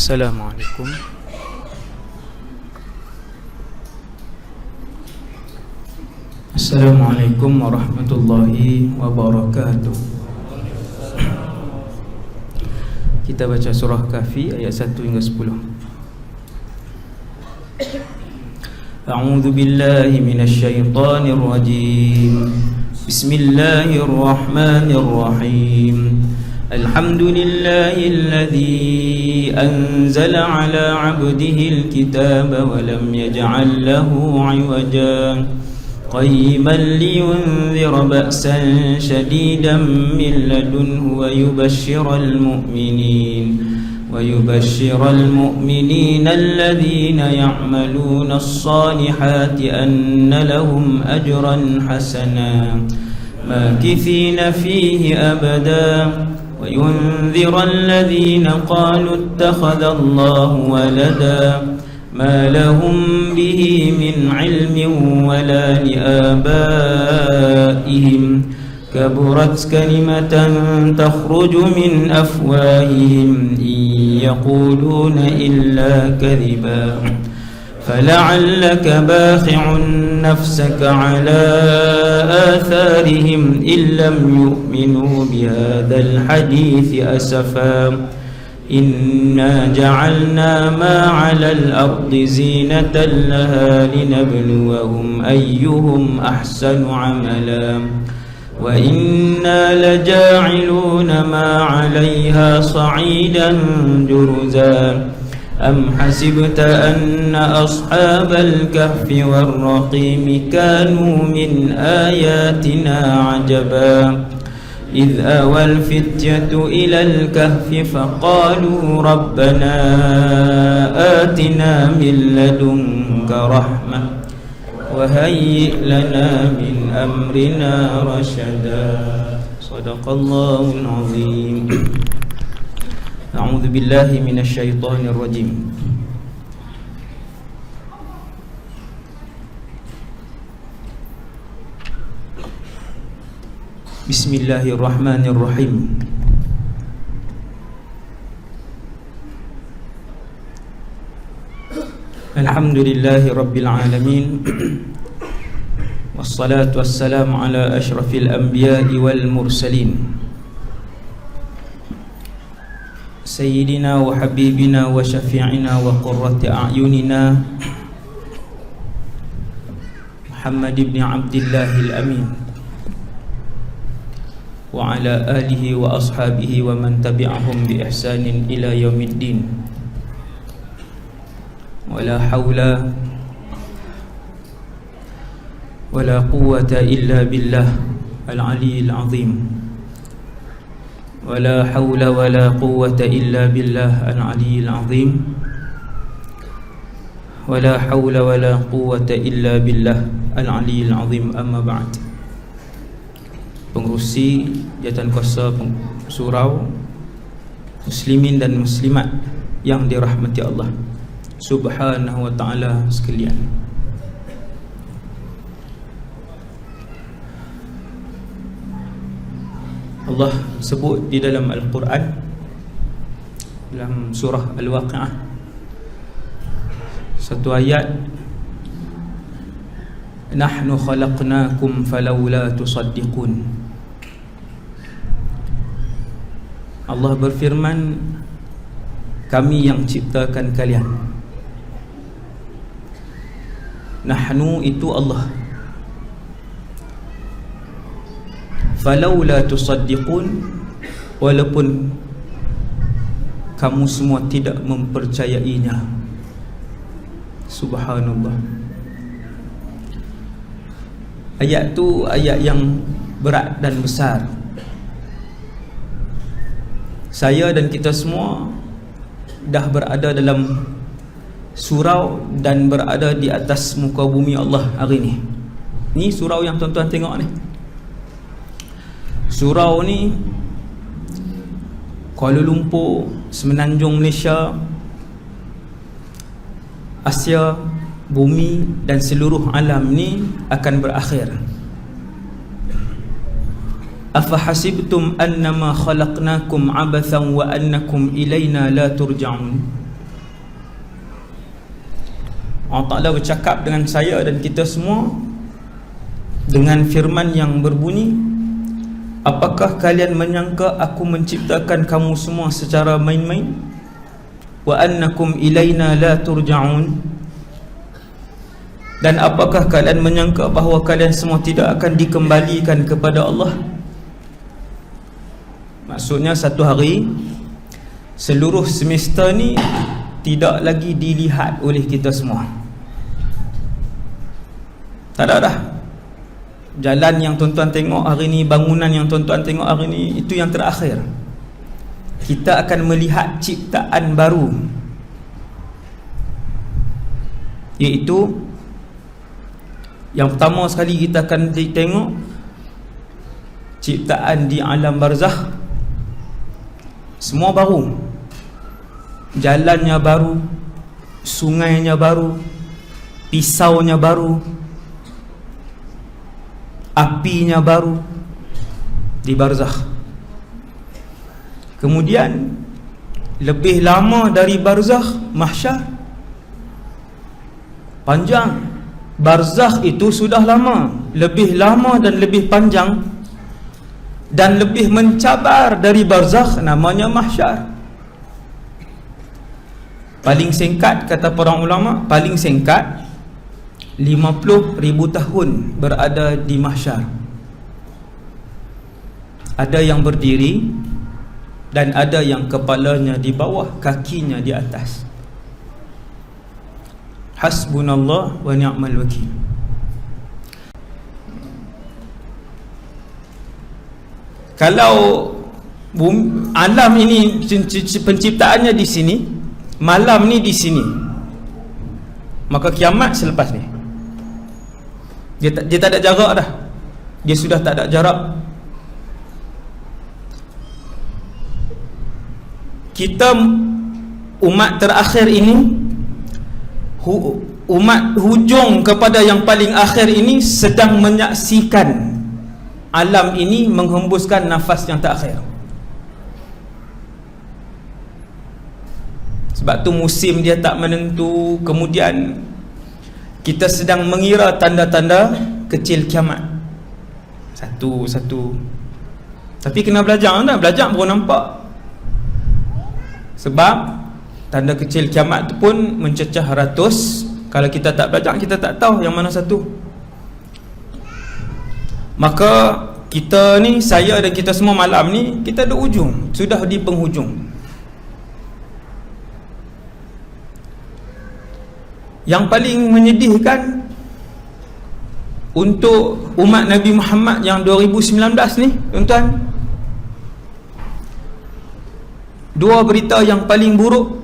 Assalamualaikum. Assalamualaikum warahmatullahi wabarakatuh. Kita baca surah Kahfi ayat 1 hingga 10. A'udzu billahi minasy syaithanir rajim. Bismillahirrahmanirrahim. Alhamdulillahilladzi anzala ala 'abdihi al-kitaba wa lam yaj'al lahu 'iwaja qayyiman liyunzira ba'san shadidan min ladunhu wa yubashshiral mu'minin alladhina ya'maluna as-salihati anna lahum ajran hasana makithina fihi abada wa yunzira alladhina qalu ittakhadha Allahu walada ما لهم به من علم ولا لآبائهم كبرت كلمة تخرج من أفواههم إن يقولون إلا كذبا فلعلك باخع نفسك على آثارهم إن لم يؤمنوا بهذا الحديث أسفا إنا جعلنا ما على الأرض زينة لها لنبلوهم أيهم أحسن عملا وإنا لجاعلون ما عليها صعيدا جرزا أم حسبت أن أصحاب الكهف والرقيم كانوا من آياتنا عجبا إذ أوى الفتية إلى الكهف فقالوا ربنا آتنا من لدنك رحمة وهيئ لنا من أمرنا رشدا صدق الله العظيم. أعوذ بالله من الشيطان الرجيم. Bismillahirrahmanirrahim. Alhamdulillahi rabbil alamin. Wassalatu wassalamu ala asyrafil anbiya'i wal mursalin Sayyidina wa habibina wa syafi'ina wa qurrati a'yunina Muhammad ibn Abdillahil amin wa ala alihi wa ashabihi wa man tabi'ahum bi ihsanin ila yaumiddin. Wala hawla wala quwwata illa billah al-aliyyil azim. Wala hawla wala quwwata illa billah al-aliyyil azim. Wala hawla wala quwwata illa billah al-aliyyil azim. Amma ba'd. Pengerusi Jawatankuasa Surau, muslimin dan muslimat yang dirahmati Allah Subhanahu wa ta'ala sekalian. Allah sebut di dalam Al-Quran, dalam surah Al-Waqi'ah, satu ayat, nahnu khalaqnakum falawla tusaddiqun. Allah berfirman, kami yang ciptakan kalian. Nahnu itu Allah. Falawla tusaddiqun, walaupun kamu semua tidak mempercayainya. Subhanallah. Ayat tu ayat yang berat dan besar. Saya dan kita semua dah berada dalam surau dan berada di atas muka bumi Allah hari ni. Ni surau yang tuan-tuan tengok ni. Surau ni Kuala Lumpur, Semenanjung Malaysia, Asia, bumi dan seluruh alam ni akan berakhir. Afahasibtum annama khalaqnakum abathan wa annakum ilaina la turja'un. Allah Ta'ala bercakap dengan saya dan kita semua dengan firman yang berbunyi, apakah kalian menyangka aku menciptakan kamu semua secara main-main? Wa annakum ilaina la turja'un. Dan apakah kalian menyangka bahawa kalian semua tidak akan dikembalikan kepada Allah? Maksudnya satu hari seluruh semesta ni tidak lagi dilihat oleh kita semua. Tak ada dah. Jalan yang tuan-tuan tengok hari ni, bangunan yang tuan-tuan tengok hari ni, itu yang terakhir. Kita akan melihat ciptaan baru, iaitu yang pertama sekali kita akan tengok ciptaan di alam barzakh. Semua baru, jalannya baru, sungainya baru, pisaunya baru, apinya baru di barzakh. Kemudian lebih lama dari barzakh, mahsyar. Panjang. Barzakh itu sudah lama, lebih lama dan lebih panjang dan lebih mencabar dari barzakh namanya mahsyar. Paling singkat kata para ulama, paling singkat 50,000 tahun berada di mahsyar. Ada yang berdiri dan ada yang kepalanya di bawah, kakinya di atas. Hasbunallah wa ni'mal wakil. Kalau alam ini penciptaannya di sini, malam ni di sini, maka kiamat selepas ni. Dia tak ada jarak dah. Dia sudah tak ada jarak. Kita umat terakhir ini, umat hujung kepada yang paling akhir ini, sedang menyaksikan alam ini menghembuskan nafas yang terakhir. Sebab tu musim dia tak menentu. Kemudian kita sedang mengira tanda-tanda kecil kiamat satu-satu. Tapi kena belajar dah. Belajar baru nampak. Sebab tanda kecil kiamat tu pun mencecah ratus. Kalau kita tak belajar, kita tak tahu yang mana satu. Maka kita ni, saya dan kita semua malam ni, kita ada ujung, sudah di penghujung. Yang paling menyedihkan untuk umat Nabi Muhammad yang 2019 ni, tuan-tuan, dua berita yang paling buruk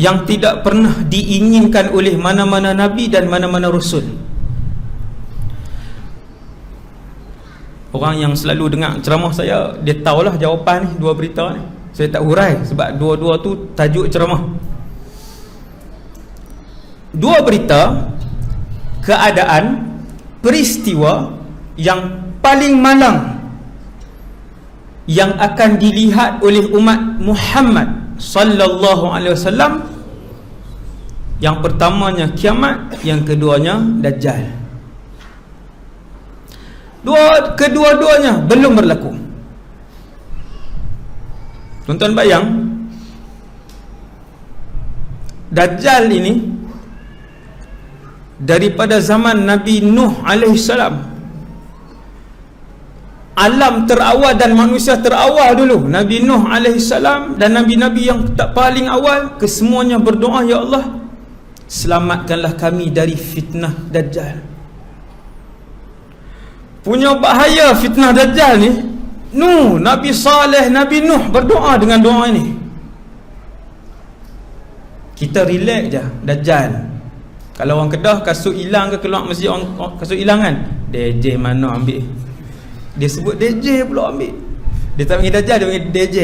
yang tidak pernah diinginkan oleh mana-mana Nabi dan mana-mana Rasul. Orang yang selalu dengar ceramah saya, dia tahulah jawapan ni, dua berita ni. Saya tak hurai sebab dua-dua tu tajuk ceramah. Dua berita, keadaan, peristiwa yang paling malang yang akan dilihat oleh umat Muhammad sallallahu alaihi wasallam. Yang pertamanya kiamat, yang keduanya Dajjal. Kedua-duanya belum berlaku. Tuan-tuan bayang, Dajjal ini daripada zaman Nabi Nuh alaihi salam, alam terawal dan manusia terawal dulu, Nabi Nuh alaihi salam dan nabi-nabi yang tak paling awal, kesemuanya berdoa, ya Allah, selamatkanlah kami dari fitnah Dajjal. Punya bahaya fitnah Dajjal ni. Nabi Saleh, Nabi Nuh berdoa dengan doa ini. Kita relax je. Dajjal, kalau orang Kedah kasut hilang ke keluar masjid, orang kasut hilang kan, DJ mana ambil, dia sebut DJ pula ambil. Dia tak panggil Dajjal, dia panggil DJ.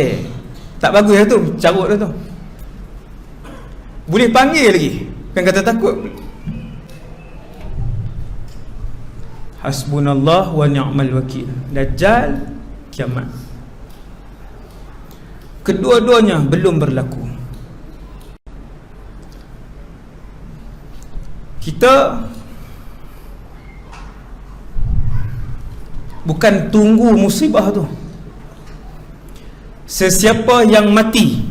Tak bagus lah tu, carut lah tu. Boleh panggil lagi, kan kata takut. Hasbunallah wa ni'mal wakil. Dajjal, kiamat. Kedua-duanya belum berlaku. kita bukan tunggu musibah tu. Sesiapa yang mati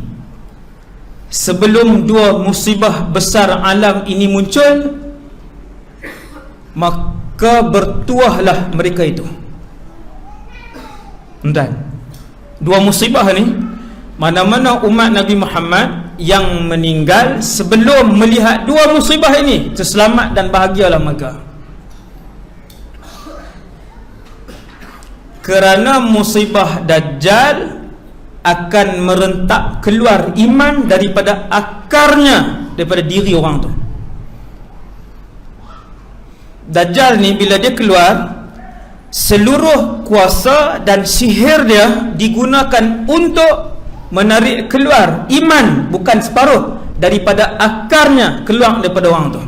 sebelum dua musibah besar alam ini muncul, maka bertuahlah mereka itu. Dan dua musibah ni, mana-mana umat Nabi Muhammad yang meninggal sebelum melihat dua musibah ini, terselamat dan bahagialah mereka. Kerana musibah Dajjal akan merentak keluar iman daripada akarnya, daripada diri orang tu. Dajjal ni bila dia keluar, seluruh kuasa dan sihir dia digunakan untuk menarik keluar iman, bukan separuh, daripada akarnya keluar daripada orang tu.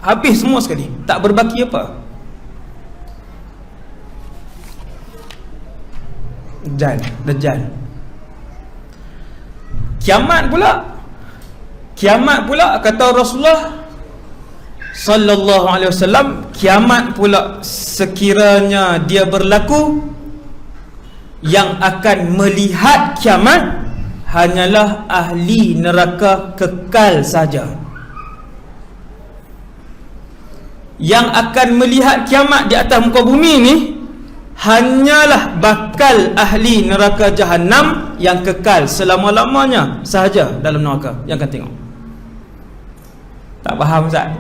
Habis semua sekali, tak berbaki apa. Dajjal. Kiamat pula kata Rasulullah sallallahu alaihi wasallam, kiamat pula sekiranya dia berlaku, yang akan melihat kiamat hanyalah ahli neraka kekal saja. Yang akan melihat kiamat di atas muka bumi ni hanyalah bakal ahli neraka Jahannam yang kekal selama-lamanya sahaja dalam neraka yang akan tengok. Tak faham Ustaz?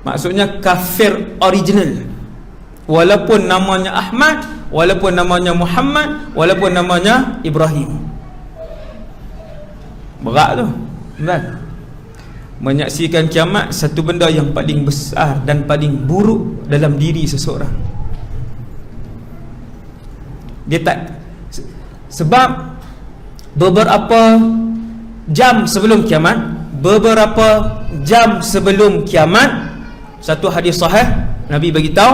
Maksudnya kafir original, walaupun namanya Ahmad, walaupun namanya Muhammad, walaupun namanya Ibrahim. Berat tu, kan? Menyaksikan kiamat satu benda yang paling besar dan paling buruk dalam diri seseorang. Dia tak, sebab beberapa jam sebelum kiamat, satu hadis sahih Nabi bagi tahu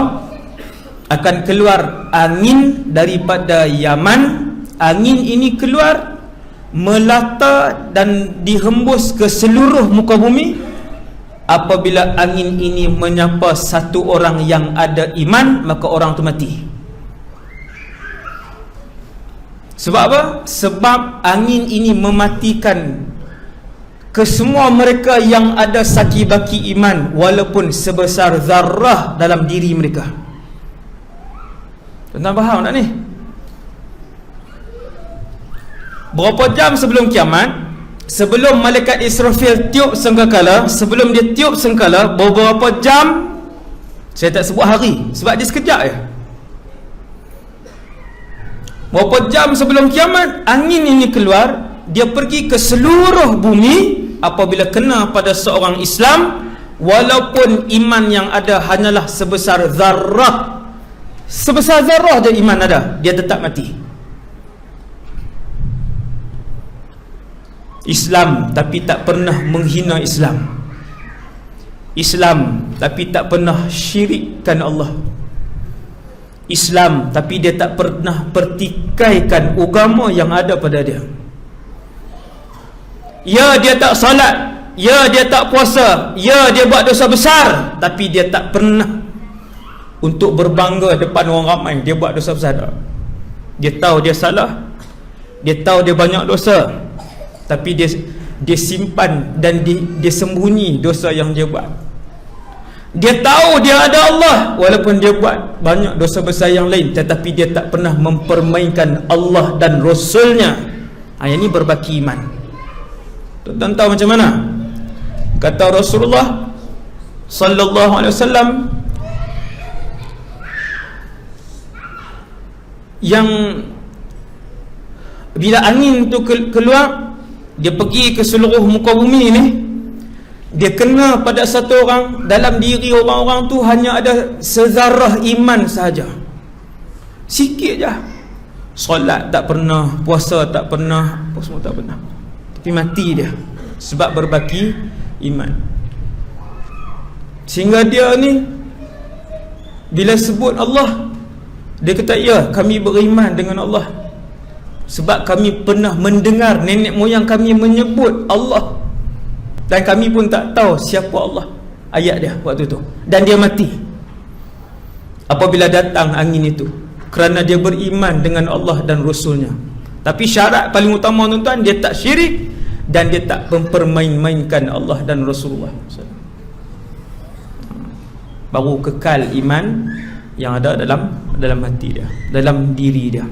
akan keluar angin daripada Yaman. Angin ini keluar melata dan dihembus ke seluruh muka bumi. Apabila angin ini menyapa satu orang yang ada iman, maka orang itu mati. Sebab apa? Sebab angin ini mematikan kesemua mereka yang ada saki-baki iman, walaupun sebesar zarrah dalam diri mereka. Tuan-tuan faham tak ni? Berapa jam sebelum kiamat, sebelum malaikat Israfil tiup sangkakala, sebelum dia tiup sangkakala, beberapa jam, saya tak sebut hari sebab dia sekejap je. Berapa jam sebelum kiamat, angin ini keluar, dia pergi ke seluruh bumi. Apabila kena pada seorang Islam, walaupun iman yang ada hanyalah sebesar zarrah, sebesar zarrah je iman ada, dia tetap mati. Islam tapi tak pernah menghina Islam. Islam tapi tak pernah syirikkan Allah. Islam tapi dia tak pernah pertikaikan agama yang ada pada dia. Ya, dia tak salat, ya dia tak puasa, ya dia buat dosa besar, tapi dia tak pernah untuk berbangga depan orang ramai dia buat dosa besar. Dia tahu dia salah, dia tahu dia banyak dosa, tapi dia simpan dan dia sembunyi dosa yang dia buat. Dia tahu dia ada Allah, walaupun dia buat banyak dosa besar yang lain, tetapi dia tak pernah mempermainkan Allah dan Rasulnya. Yang ini berbaki iman. Tuan-tuan tahu macam mana? Kata Rasulullah sallallahu alaihi wasallam, yang bila angin tu keluar, dia pergi ke seluruh muka bumi ni, dia kena pada satu orang, dalam diri orang-orang tu hanya ada sezarah iman sahaja, sikit je. Solat tak pernah, puasa tak pernah, apa semua tak pernah, tapi mati dia sebab berbaki iman. Sehingga dia ni bila sebut Allah, dia kata, ya, kami beriman dengan Allah sebab kami pernah mendengar nenek moyang kami menyebut Allah, dan kami pun tak tahu siapa Allah. ayat dia waktu tu, dan dia mati apabila datang angin itu, kerana dia beriman dengan Allah dan Rasulnya. Tapi syarat paling utama tuan-tuan, dia tak syirik dan dia tak mempermain-mainkan Allah dan Rasulullah. Baru kekal iman yang ada dalam hati dia, dalam diri dia.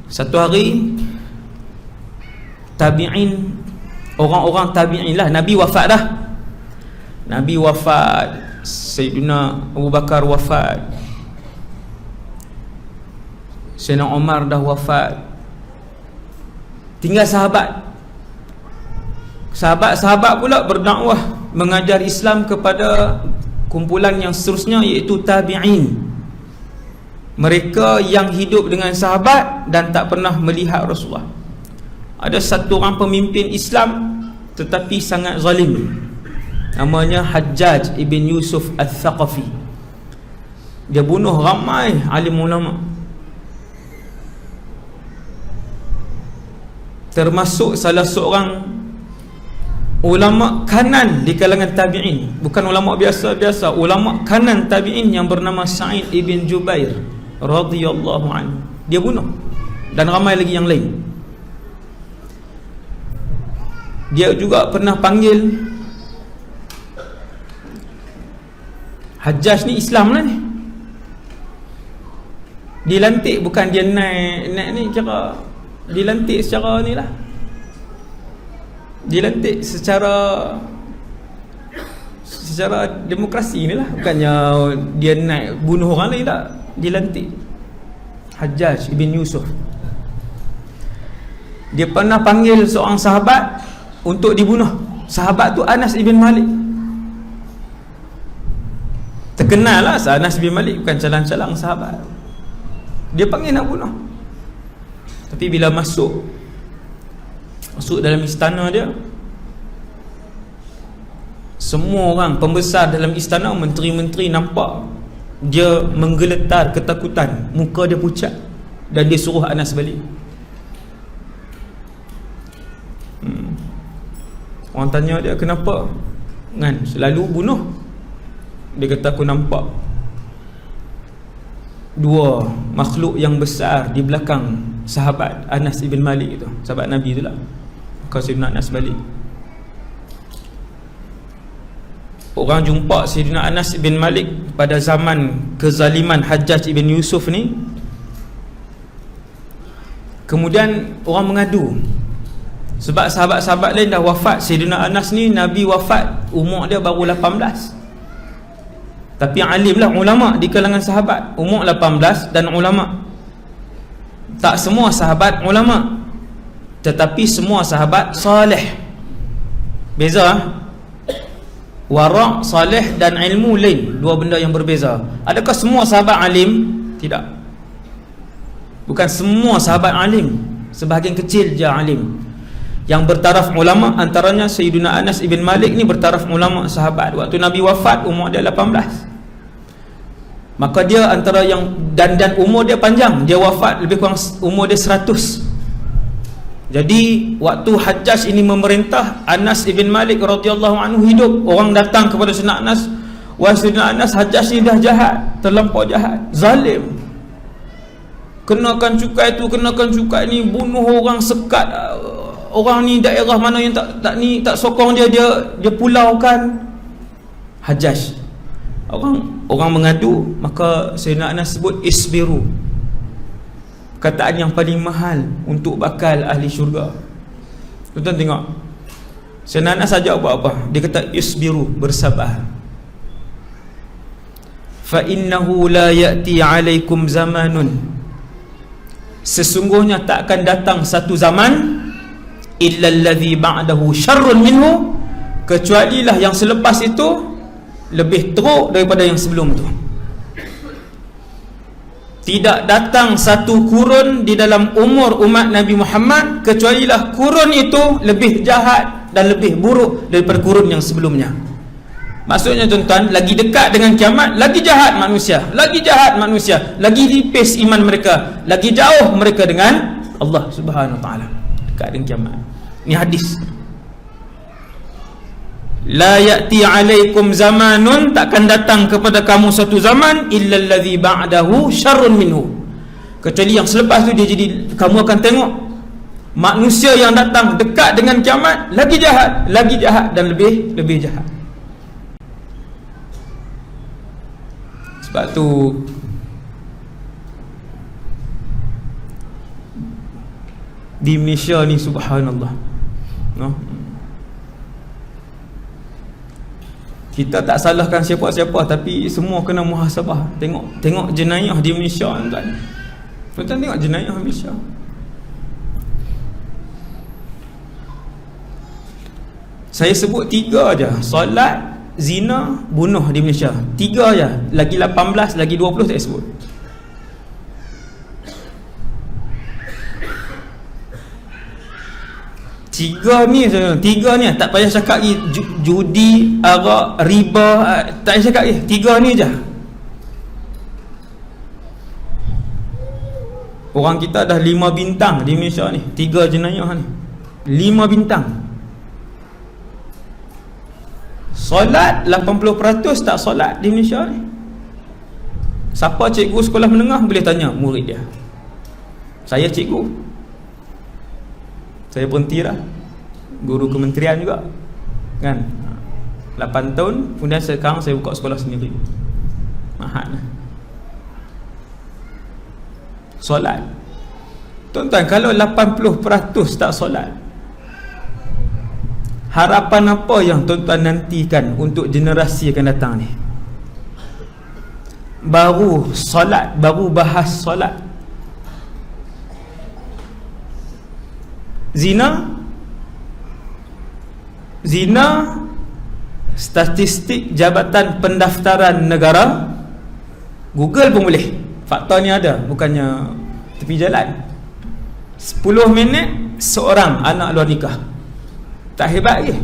Satu hari tabi'in, orang-orang tabi'in lah, Nabi wafat dah. Nabi wafat, Sayyidina Abu Bakar wafat, Sayyidina Umar dah wafat, tinggal sahabat pula berdakwah, mengajar Islam kepada kumpulan yang seterusnya, iaitu tabi'in. Mereka yang hidup dengan sahabat dan tak pernah melihat Rasulullah. Ada satu orang pemimpin Islam tetapi sangat zalim, namanya Hajjaj ibn Yusuf al-Thaqafi. Dia bunuh ramai alim ulama, termasuk salah seorang ulama kanan di kalangan tabi'in, bukan ulama biasa-biasa, ulama kanan tabi'in yang bernama Sa'id ibn Jubair radhiyallahu anhu. Dia bunuh, dan ramai lagi yang lain. Dia juga pernah panggil, Hajjaj ni Islam lah ni, dilantik, bukan dia naik ni, kira dilantik secara ni lah, dilantik secara demokrasi ni lah, bukannya dia naik bunuh orang lain, tak, dilantik. Hajjaj ibn Yusuf, dia pernah panggil seorang sahabat untuk dibunuh. Sahabat tu Anas ibn Malik. Terkenal lah Anas bin Malik, bukan calang-calang sahabat. Dia panggil nak bunuh. Tapi bila masuk dalam istana dia, semua orang pembesar dalam istana, menteri-menteri nampak dia menggeletar ketakutan, muka dia pucat, dan dia suruh Anas balik. Orang tanya dia, kenapa kan selalu bunuh? Dia kata, aku nampak dua makhluk yang besar di belakang sahabat Anas ibn Malik itu, sahabat Nabi itulah. Maka Sayyidina Anas balik. Orang jumpa Sayyidina Anas ibn Malik pada zaman kezaliman Hajjaj ibn Yusuf ni. Kemudian orang mengadu, sebab sahabat-sahabat lain dah wafat. Sayyidina Anas ni Nabi wafat, umur dia baru 18. Tapi alim lah, ulama di kalangan sahabat, umur 18 dan ulama. Tak semua sahabat ulama, tetapi semua sahabat salih. Beza, wara', salih dan ilmu lain, dua benda yang berbeza. Adakah semua sahabat alim? Tidak. Bukan semua sahabat alim, sebahagian kecil je alim. Yang bertaraf ulama antaranya Sayyidina Anas ibn Malik ni bertaraf ulama sahabat. Waktu Nabi wafat umur dia 18. Maka dia antara yang dan umur dia panjang. Dia wafat lebih kurang umur dia 100. Jadi waktu Hajjaj ini memerintah, Anas ibn Malik radhiyallahu anhu hidup. Orang datang kepada Sayyidina Anas, wahai Sayyidina Anas, Hajjaj ni dah jahat, terlampau jahat, zalim, kenakan cukai tu, kenakan cukai ni, bunuh orang, sekat orang ni, daerah mana yang tak sokong dia pulaukan. Hajjaj, orang mengadu, maka Sayyidina Anas sebut isbiru, perkataan yang paling mahal untuk bakal ahli syurga. Tuan-tuan tengok, Sayyidina Anas ajak buat apa? Dia kata isbiru, bersabar. Fa innahu la ya'ti 'alaikum zamanun, sesungguhnya tak akan datang satu zaman, illa alladhi ba'dahu syarrun minhu, kecualilah yang selepas itu lebih teruk daripada yang sebelum tu. Tidak datang satu kurun di dalam umur umat Nabi Muhammad kecualilah kurun itu lebih jahat dan lebih buruk daripada kurun yang sebelumnya. Maksudnya tuan-tuan, lagi dekat dengan kiamat, lagi jahat manusia, lagi nipis iman mereka, lagi jauh mereka dengan Allah Subhanahu Wa Taala, dekat dengan kiamat. Ni hadis. La ya'ti alaikum zamanun, takkan datang kepada kamu satu zaman illa allazi ba'dahu syarrun minhu, kecuali yang selepas tu dia jadi, kamu akan tengok manusia yang datang dekat dengan kiamat lagi jahat dan lebih jahat. Sebab tu di Malaysia ni subhanallah, no? Kita tak salahkan siapa-siapa, tapi semua kena muhasabah. Tengok jenayah di Malaysia, tuan. Tuan tengok jenayah di Malaysia. Saya sebut 3 aja. Solat, zina, bunuh di Malaysia. 3 aja. Lagi 18, lagi 20 tak sebut. Tiga ni tak payah cakap judi, arak, riba, tak payah cakap 3 ni je. Orang kita dah 5 bintang di Malaysia ni, 3 jenayah ni 5 bintang. Solat 80% tak solat di Malaysia ni. Siapa cikgu sekolah menengah boleh tanya murid dia. Saya cikgu, saya berhenti dah, guru kementerian juga kan, 8 tahun. Kemudian sekarang saya buka sekolah sendiri, mahal lah. Solat, tuan-tuan, kalau 80% tak solat, harapan apa yang tuan-tuan nantikan untuk generasi akan datang ni? Baru solat, baru bahas solat. Zina, statistik Jabatan Pendaftaran Negara, Google pun boleh, fakta ni ada, bukannya tepi jalan. 10 minit seorang anak luar nikah. Tak hebat ke?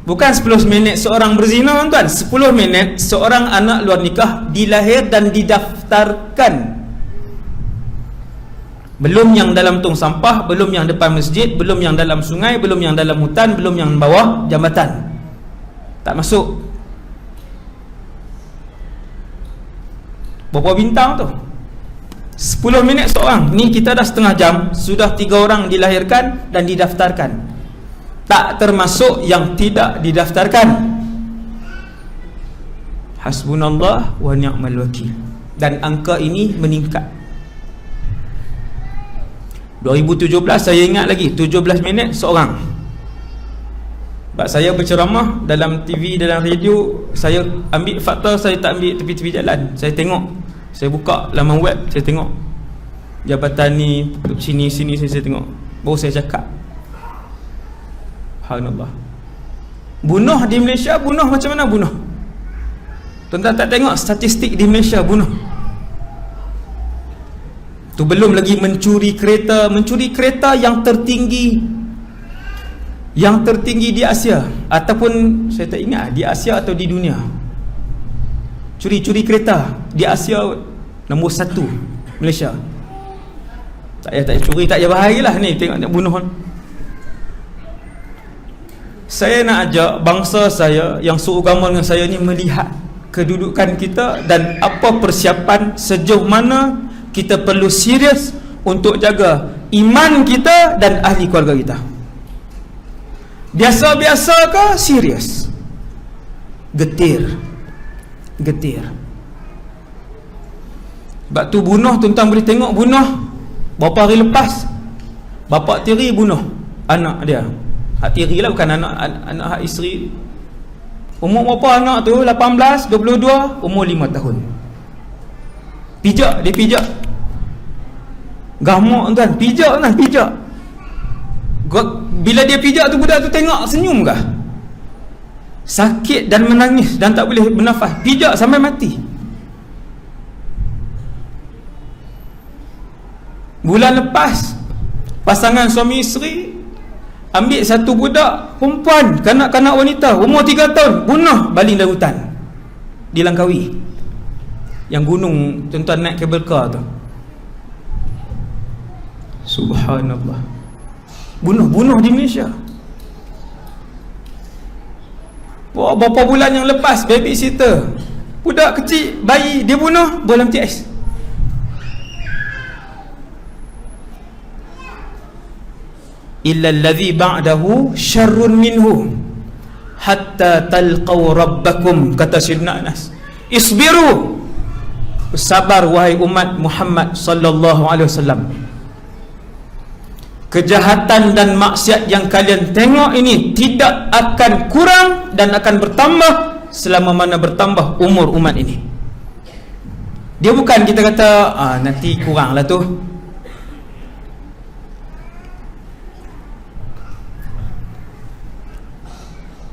Bukan 10 minit seorang berzina, tuan. 10 minit seorang anak luar nikah dilahir dan didaftarkan. Belum yang dalam tong sampah, belum yang depan masjid, belum yang dalam sungai, belum yang dalam hutan, belum yang bawah jambatan. Tak masuk. Berapa bintang tu? 10 minit seorang. Ni kita dah setengah jam, sudah 3 orang dilahirkan dan didaftarkan. Tak termasuk yang tidak didaftarkan. Hasbunallah wa ni'mal wakil. Dan angka ini meningkat. 2017 saya ingat lagi, 17 minit seorang. Sebab saya berceramah dalam TV, dalam radio, saya ambil fakta, saya tak ambil tepi-tepi jalan. Saya tengok, saya buka laman web, saya tengok jabatan ni, sini saya tengok, baru saya cakap. Subhanallah. Bunuh di Malaysia, bunuh macam mana bunuh? Tuan-tuan tak tengok statistik di Malaysia bunuh? Tu belum lagi mencuri kereta yang tertinggi di Asia, ataupun saya tak ingat di Asia atau di dunia. Curi kereta di Asia nombor 1 Malaysia. Tak payah curi, tak payah bahagilah ni, tengok nak bunuh. Saya nak ajak bangsa saya yang seagama dengan saya ni melihat kedudukan kita dan apa persiapan, sejauh mana kita perlu serius untuk jaga iman kita dan ahli keluarga kita. Biasa-biasa ke serius? Getir. Sebab tu bunuh, tuan-tuan boleh tengok bunuh. Berapa hari lepas bapa tiri bunuh anak dia. Hak tiri lah, bukan anak hak isteri. Umur berapa anak tu? 18, 22, umur 5 tahun. Dia pijak. Gamuk tuan, pijak. Bila dia pijak tu, budak tu tengok senyum kah? Sakit dan menangis dan tak boleh bernafas. Pijak sampai mati. Bulan lepas, pasangan suami isteri ambil satu budak perempuan, kanak-kanak wanita, umur 3 tahun, bunuh baling dari hutan di Langkawi. Yang gunung, tuan-tuan naik kabel car tu. Subhanallah. Bunuh di Malaysia. Wah, berapa bulan yang lepas, babysitter, budak kecil, bayi, dia bunuh bola MTS. Illa allazi ba'dahu syarrun minhu hatta talqaw rabbakum, kata Sayyidina Anas. Isbiru, bersabar wahai umat Muhammad sallallahu alaihi wasallam. Kejahatan dan maksiat yang kalian tengok ini tidak akan kurang dan akan bertambah selama mana bertambah umur umat ini. Dia bukan kita kata nanti kurang lah tu.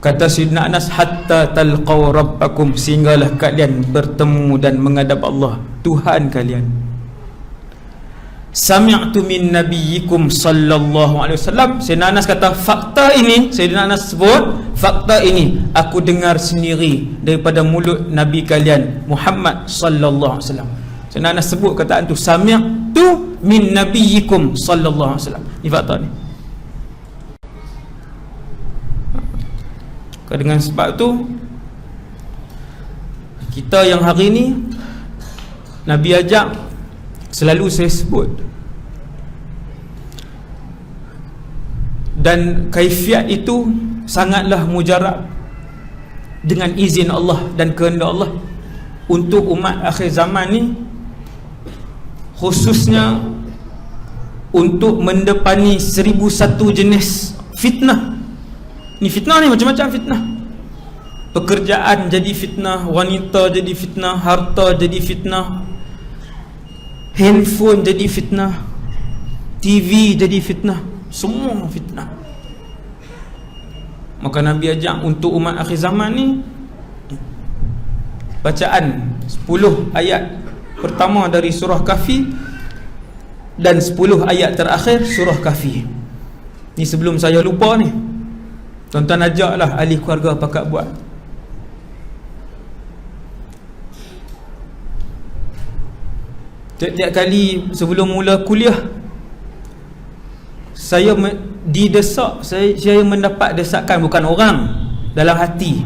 Kata Sayyidina Anas, hatta talqaw rabbakum, sehinggalah kalian bertemu dan menghadap Allah, Tuhan kalian. Sami'tu min nabiyyikum sallallahu alaihi wasallam. Sayyidina Anas kata, fakta ini, Sayyidina Anas sebut, fakta ini aku dengar sendiri daripada mulut Nabi kalian Muhammad sallallahu alaihi wasallam. Sayyidina Anas sebut kataan tu, sami'tu min nabiyyikum sallallahu alaihi wasallam. Ini fakta ni. Dengan sebab tu, kita yang hari ni Nabi ajak, selalu saya sebut, dan kaifiat itu sangatlah mujarab dengan izin Allah dan kehendak Allah untuk umat akhir zaman ni, khususnya untuk mendepani 1001 jenis fitnah. Ni fitnah ni macam-macam fitnah. Pekerjaan jadi fitnah, wanita jadi fitnah, harta jadi fitnah, handphone jadi fitnah, TV jadi fitnah, semua fitnah. Maka Nabi ajak untuk umat akhir zaman ni, bacaan 10 ayat pertama dari surah Kahfi dan 10 ayat terakhir surah Kahfi. Ni sebelum saya lupa ni, tuan-tuan ajaklah ahli keluarga pakat buat. Tiap-tiap kali sebelum mula kuliah, saya didesak, saya mendapat desakan, bukan orang, dalam hati,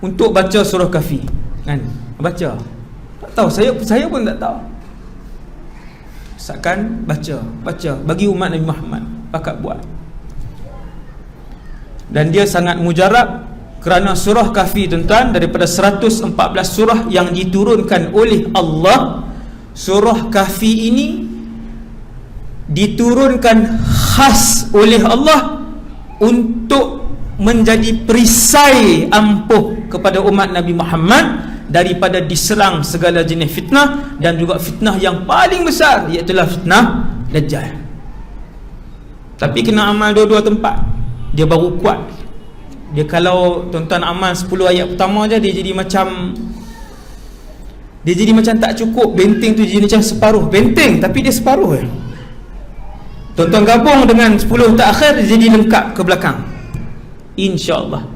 untuk baca surah Kahfi. Kan? Baca. Tak tahu, saya pun tak tahu. Desakan, baca bagi umat Nabi Muhammad pakat buat. Dan dia sangat mujarab, kerana surah Kahfi, tuan-tuan, daripada 114 surah yang diturunkan oleh Allah, surah Kahfi ini diturunkan khas oleh Allah untuk menjadi perisai ampuh kepada umat Nabi Muhammad daripada diserang segala jenis fitnah, dan juga fitnah yang paling besar, iaitu fitnah Dajjal. Tapi kena amal dua-dua tempat, dia baru kuat. Dia kalau tuan-tuan amal 10 ayat pertama je, dia jadi macam tak cukup. Benteng tu jadi macam separuh benteng, tapi dia separuh je. Tuan-tuan gabung dengan 10 terakhir, dia jadi lengkap ke belakang, insya-Allah.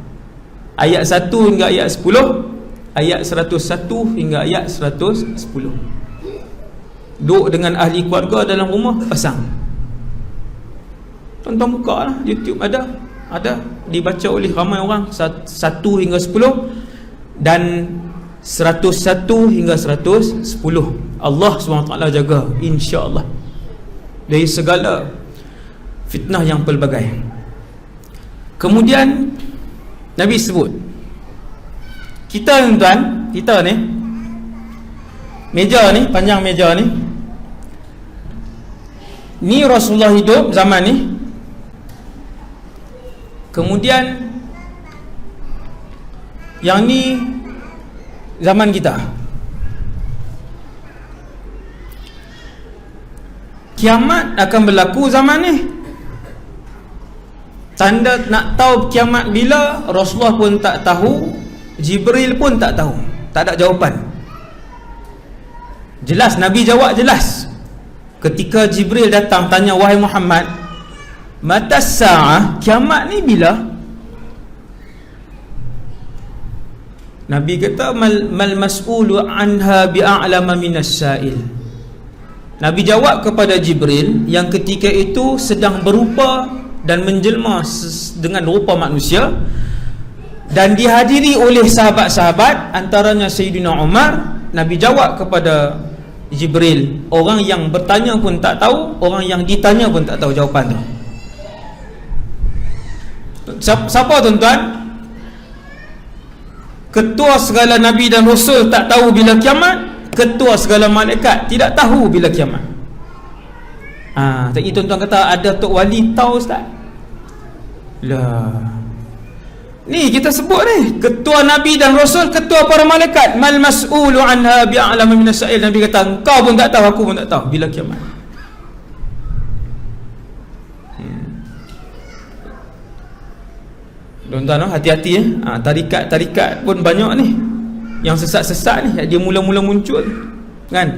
Ayat 1 hingga ayat 10, ayat 101 hingga ayat 110. Duduk dengan ahli keluarga dalam rumah, pasang. Tuan-tuan buka lah YouTube, ada dibaca oleh ramai orang, 1 hingga 10 dan 101 hingga 110. Allah SWT jaga, insya-Allah, dari segala fitnah yang pelbagai. Kemudian Nabi sebut, kita tuan, kita ni, meja ni, panjang meja ni Rasulullah hidup zaman ni. Kemudian yang ni zaman kita. Kiamat akan berlaku zaman ni. Tanda nak tahu kiamat bila, Rasulullah pun tak tahu, Jibril pun tak tahu, tak ada jawapan. Jelas Nabi jawab jelas. Ketika Jibril datang tanya, wahai Muhammad, mata sa'ah, kiamat ni bila? Nabi kata, mal mas'ulu anha bi'a'lama minas sa'il. Nabi jawab kepada Jibril yang ketika itu sedang berupa dan menjelma dengan rupa manusia, dan dihadiri oleh sahabat-sahabat, antaranya Sayyidina Umar. Nabi jawab kepada Jibril, orang yang bertanya pun tak tahu, orang yang ditanya pun tak tahu jawapan tu. Siapa tuan-tuan? Ketua segala Nabi dan Rasul tak tahu bila kiamat, ketua segala malaikat tidak tahu bila kiamat. Tadi tuan-tuan kata ada Tok Wali tahu, Ustaz. Lah, ni kita sebut ni, ketua Nabi dan Rasul, ketua para malaikat. Mal mas'ulu anha bi'a'lam minas sa'il. Nabi kata, engkau pun tak tahu, aku pun tak tahu bila kiamat. Tuan-tuan, hati-hati tarikat pun banyak ni yang sesat-sesat ni. Dia mula-mula muncul kan,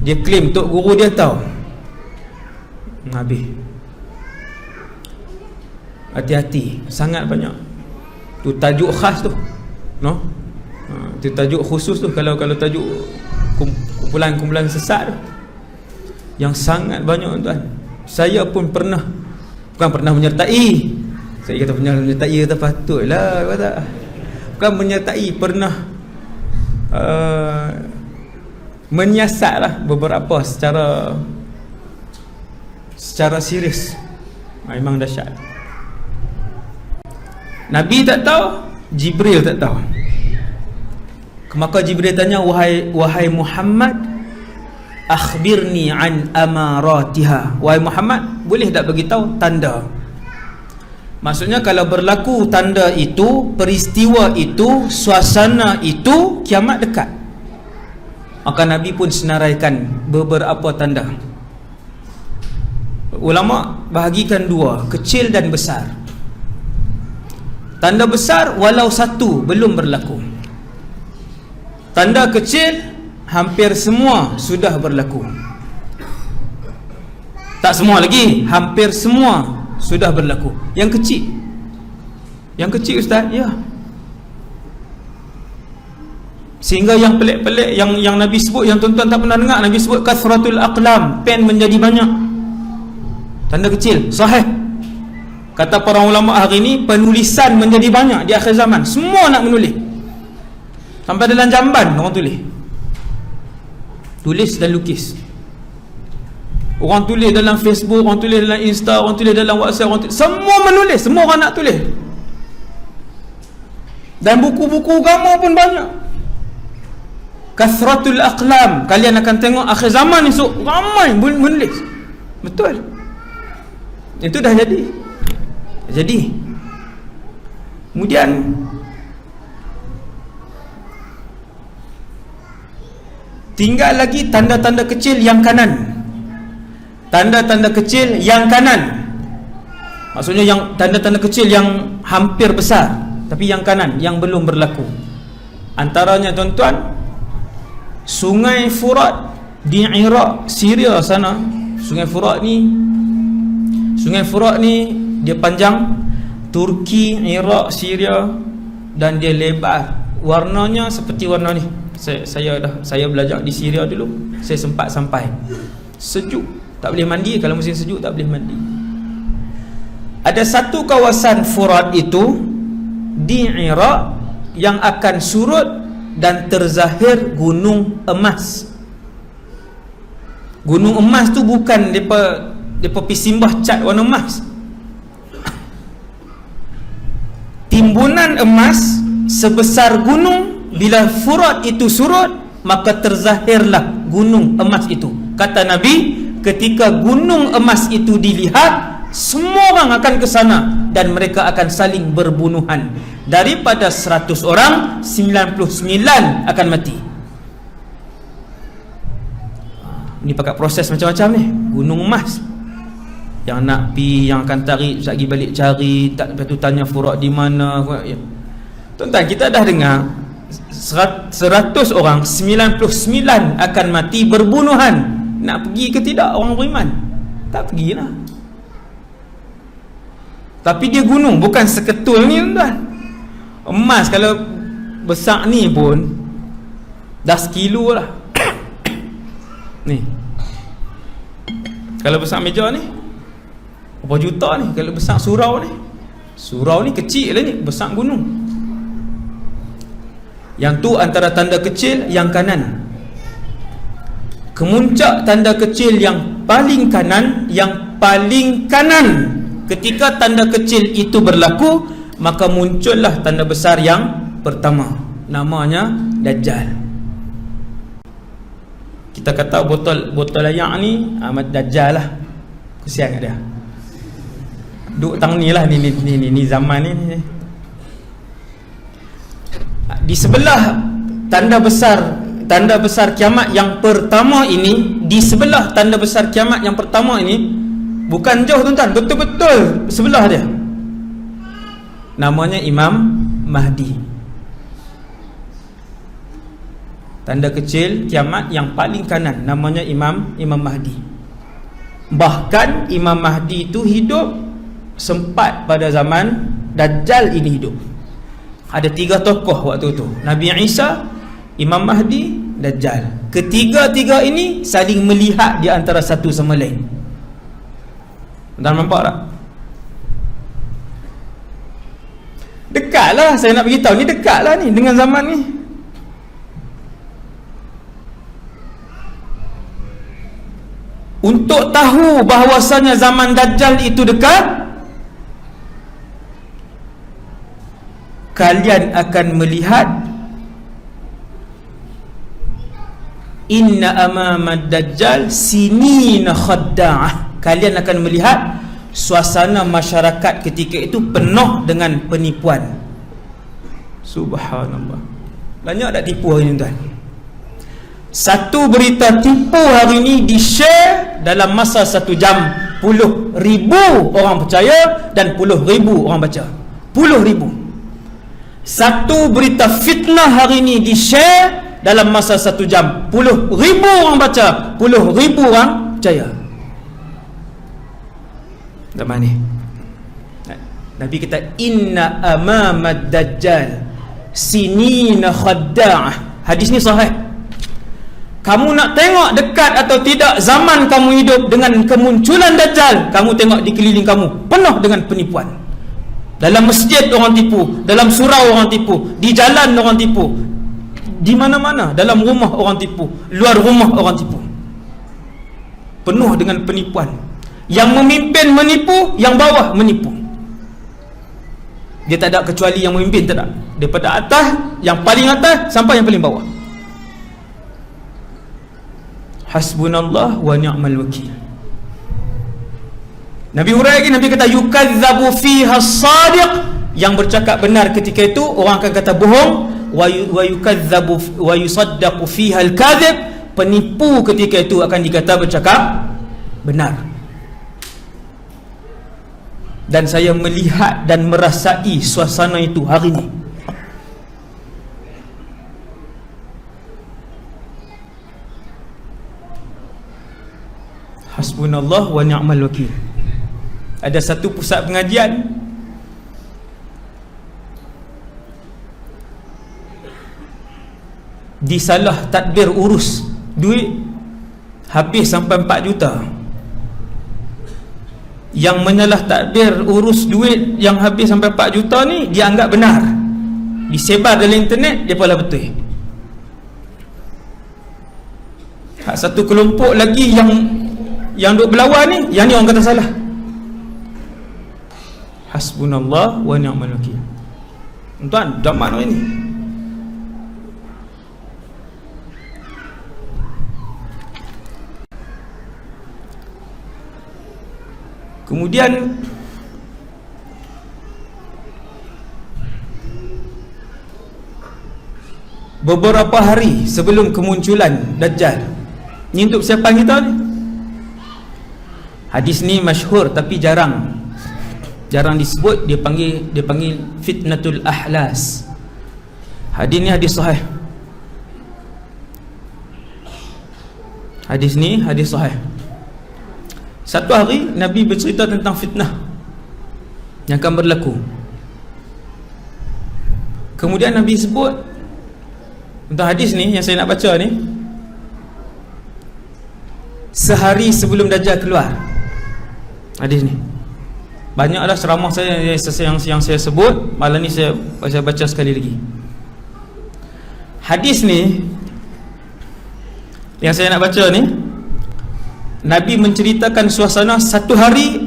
dia claim tok guru dia tahu. Habis. Hati-hati, sangat banyak. Tu tajuk khas tu, no? Tu tajuk khusus tu. Kalau tajuk kumpulan sesat tu, yang sangat banyak, tuan. Saya pun pernah, bukan pernah menyertai. Saya kata pernah menyertai, kata patutlah, kata bukan menyertai, pernah menyiasatlah beberapa secara serius. Memang dahsyat. Nabi tak tahu, Jibril tak tahu. Maka Jibril tanya, wahai Muhammad, akhbirni an amaratiha. Wahai Muhammad, boleh tak bagi tahu tanda? Maksudnya kalau berlaku tanda itu, peristiwa itu, suasana itu, kiamat dekat. Maka Nabi pun senaraikan beberapa tanda. Ulama bahagikan dua, kecil dan besar. Tanda besar walau satu belum berlaku. Tanda kecil hampir semua sudah berlaku. Tak semua lagi, hampir semua sudah berlaku. Yang kecil Ustaz, ya. Sehingga yang pelik-pelik yang Nabi sebut, yang tuan-tuan tak pernah dengar, Nabi sebut kathratul aqlam, pen menjadi banyak. Tanda kecil, sahih. Kata para ulama hari ini, penulisan menjadi banyak di akhir zaman. Semua nak menulis. Sampai dalam jamban orang tulis dan lukis. Orang tulis dalam Facebook, orang tulis dalam Insta, orang tulis dalam WhatsApp, semua menulis, semua orang nak tulis. Dan buku-buku agama pun banyak. Kathratul aqlam. Kalian akan tengok akhir zaman esok ramai menulis. Betul. Itu dah jadi. Kemudian tinggal lagi tanda-tanda kecil yang kanan. Tanda-tanda kecil yang kanan, maksudnya yang tanda-tanda kecil yang hampir besar, tapi yang kanan yang belum berlaku. Antaranya tuan-tuan, Sungai Furat di Iraq, Syria sana. Sungai Furat ni dia panjang, Turki, Iraq, Syria, dan dia lebar. Warnanya seperti warna ni. Saya belajar di Syria dulu. Saya sempat sampai. Sejuk, tak boleh mandi. Kalau musim sejuk tak boleh mandi. Ada satu kawasan Furat itu di Iraq yang akan surut dan terzahir gunung emas. Gunung emas tu bukan depa pisimbah cat warna emas. Timbunan emas sebesar gunung. Bila Furat itu surut, maka terzahirlah gunung emas itu. Kata Nabi, ketika gunung emas itu dilihat, semua orang akan ke sana dan mereka akan saling berbunuhan. Daripada 100 orang, 99 akan mati. Ini pakai proses macam-macam ni. Gunung emas, yang nak pi, yang akan tarik, lagi balik cari, tak, lepas tu tanya Furat di mana. Tuan-tuan, kita dah dengar 100 orang, 99 akan mati berbunuhan. Nak pergi ke tidak orang beriman? Tak pergilah. Tapi dia gunung, bukan seketul ni tuan. Emas kalau besar ni pun dah sekilo lah. Ni Kalau besar meja ni berapa juta ni. Kalau besar surau ni kecil lah ni, besar gunung. Yang tu antara tanda kecil yang kanan. Kemuncak tanda kecil yang paling kanan, ketika tanda kecil itu berlaku, maka muncullah tanda besar yang pertama, namanya Dajjal. Kita kata botol ayak ni Ahmad Dajjal lah. Kesian kat dia. Duk tang ni lah, ni zaman ni. Di sebelah tanda besar kiamat yang pertama ini, di sebelah tanda besar kiamat yang pertama ini, bukan jauh tuan-tuan, betul-betul sebelah dia, namanya Imam Mahdi. Tanda kecil kiamat yang paling kanan, namanya Imam Mahdi. Bahkan Imam Mahdi itu hidup sempat pada zaman Dajjal ini hidup. Ada 3 tokoh waktu itu, Nabi Isa, Imam Mahdi, Dajjal. Ketiga-tiga ini saling melihat di antara satu sama lain. Tuan nampak tak? Dekatlah, saya nak beritahu ni, dekatlah ni dengan zaman ni. Untuk tahu bahawasanya zaman Dajjal itu dekat, kalian akan melihat inna amamad Dajjal sinina khadda'ah. Kalian akan melihat suasana masyarakat ketika itu penuh dengan penipuan. Subhanallah. Banyak tak tipu hari ni tuan? Satu berita tipu hari ni di-share dalam masa 1 jam, puluh ribu orang percaya dan puluh ribu orang baca. Puluh ribu. Satu berita fitnah hari ni di-share dalam masa 1 jam, puluh ribu orang baca, puluh ribu orang percaya. Zaman ni Nabi kata inna amamad Dajjal sinina khadda'ah. Hadis ni sahih. Kamu nak tengok dekat atau tidak zaman kamu hidup dengan kemunculan Dajjal, kamu tengok di keliling kamu penuh dengan penipuan. Dalam masjid orang tipu, dalam surau orang tipu, di jalan orang tipu, di mana-mana, dalam rumah orang tipu, luar rumah orang tipu. Penuh dengan penipuan. Yang memimpin menipu, yang bawah menipu. Dia tak ada kecuali yang memimpin, tak ada. Daripada atas, yang paling atas sampai yang paling bawah. Hasbunallah wa ni'mal wakil. Nabi huraikan lagi, Nabi kata yukazzabu fiha as-sadiq, yang bercakap benar ketika itu orang akan kata bohong, wa yukazzabu wa yusaddaqu fiha al-kadhib, penipu ketika itu akan dikata bercakap benar. Dan saya melihat dan merasai suasana itu hari ini. Hasbunallah wa ni'mal wakil. Ada satu pusat pengajian disalah tadbir urus duit habis sampai 4 juta. Yang menyalah takbir urus duit yang habis sampai 4 juta ni dia anggap benar, disebar dalam internet, dia pula betul. Satu kelompok lagi yang duk berlawan ni, yang ni orang kata salah. Hasbunallah wa ni'mal wakil. Tuan, zaman ini kemudian beberapa hari sebelum kemunculan Dajjal, ni untuk siapa kita ni? Hadis ni masyhur tapi jarang disebut. Dia panggil fitnatul ahlas. Hadis ni hadis sahih. Hadis ni hadis sahih. Satu hari Nabi bercerita tentang fitnah yang akan berlaku. Kemudian Nabi sebut tentang hadis ni yang saya nak baca ni, sehari sebelum Dajjal keluar. Hadis ni banyaklah ceramah saya yang saya sebut. Malam ni saya baca sekali lagi. Hadis ni yang saya nak baca ni, Nabi menceritakan suasana satu hari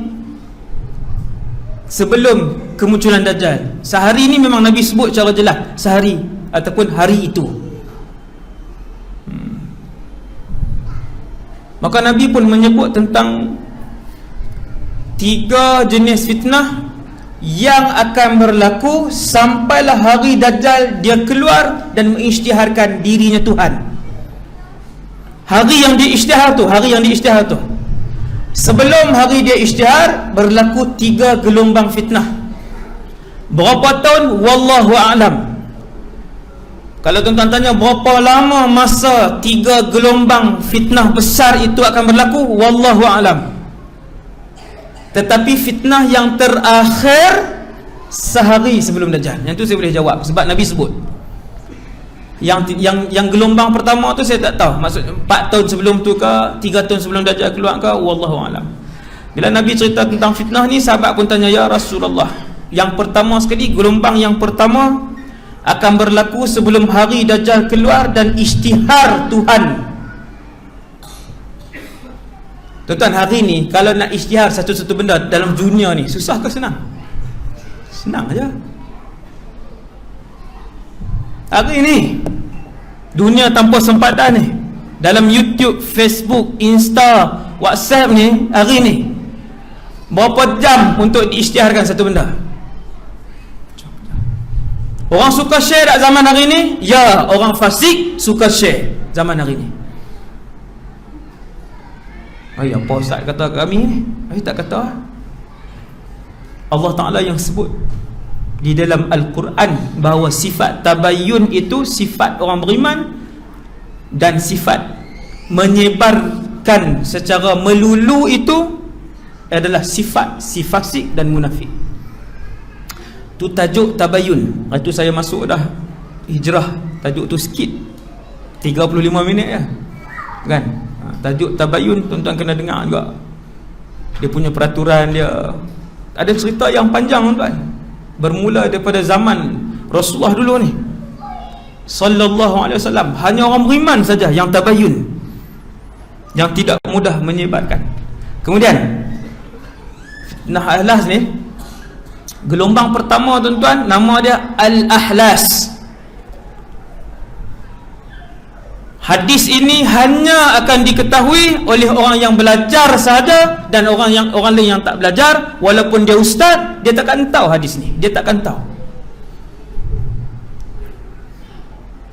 sebelum kemunculan Dajjal. Sehari ni memang Nabi sebut secara jelas, sehari ataupun hari itu. Maka Nabi pun menyebut tentang 3 jenis fitnah yang akan berlaku sampailah hari Dajjal dia keluar dan mengisytiharkan dirinya Tuhan. Hari yang dia isytihar tu, sebelum hari dia isytihar berlaku 3 gelombang fitnah. Berapa tahun? Wallahu a'lam. Kalau tuan-tuan tanya berapa lama masa 3 gelombang fitnah besar itu akan berlaku, wallahu a'lam. Tetapi fitnah yang terakhir sehari sebelum Dajjal, yang tu saya boleh jawab sebab Nabi sebut. Yang gelombang pertama tu saya tak tahu, maksud 4 tahun sebelum tu ke 3 tahun sebelum Dajjal keluar ke, wallahu a'lam. Bila Nabi cerita tentang fitnah ni, sahabat pun tanya, ya Rasulullah, yang pertama sekali, gelombang yang pertama akan berlaku sebelum hari Dajjal keluar dan isytihar Tuhan. Tuan-tuan, hari ni kalau nak isytihar satu-satu benda dalam dunia ni, susah ke senang? Senang aja. Hari ni dunia tanpa sempatan ni, dalam YouTube, Facebook, Insta, WhatsApp ni, hari ni berapa jam untuk diisytiharkan satu benda? Orang suka share tak zaman hari ni? Ya, orang fasik suka share zaman hari ni. Apa Ustaz kata kami ni? Tak kata. Allah Ta'ala yang sebut di dalam Al-Quran bahawa sifat tabayyun itu sifat orang beriman, dan sifat menyebarkan secara melulu itu adalah sifat si fasik dan munafik. Tu tajuk tabayyun. Itu saya masuk dah hijrah, tajuk tu sikit 35 minit ya, kan? Tajuk tabayyun tuan-tuan kena dengar juga. Dia punya peraturan dia ada cerita yang panjang tuan. Bermula daripada zaman Rasulullah dulu ni, sallallahu alaihi wasallam. Hanya orang beriman saja yang tabayyun, yang tidak mudah menyebarkan. Kemudian fitnah ahlas ni, gelombang pertama tuan-tuan, nama dia Al-Ahlas. Hadis ini hanya akan diketahui oleh orang yang belajar sahaja, dan orang lain yang tak belajar, walaupun dia ustaz, dia takkan tahu hadis ni. Dia takkan tahu.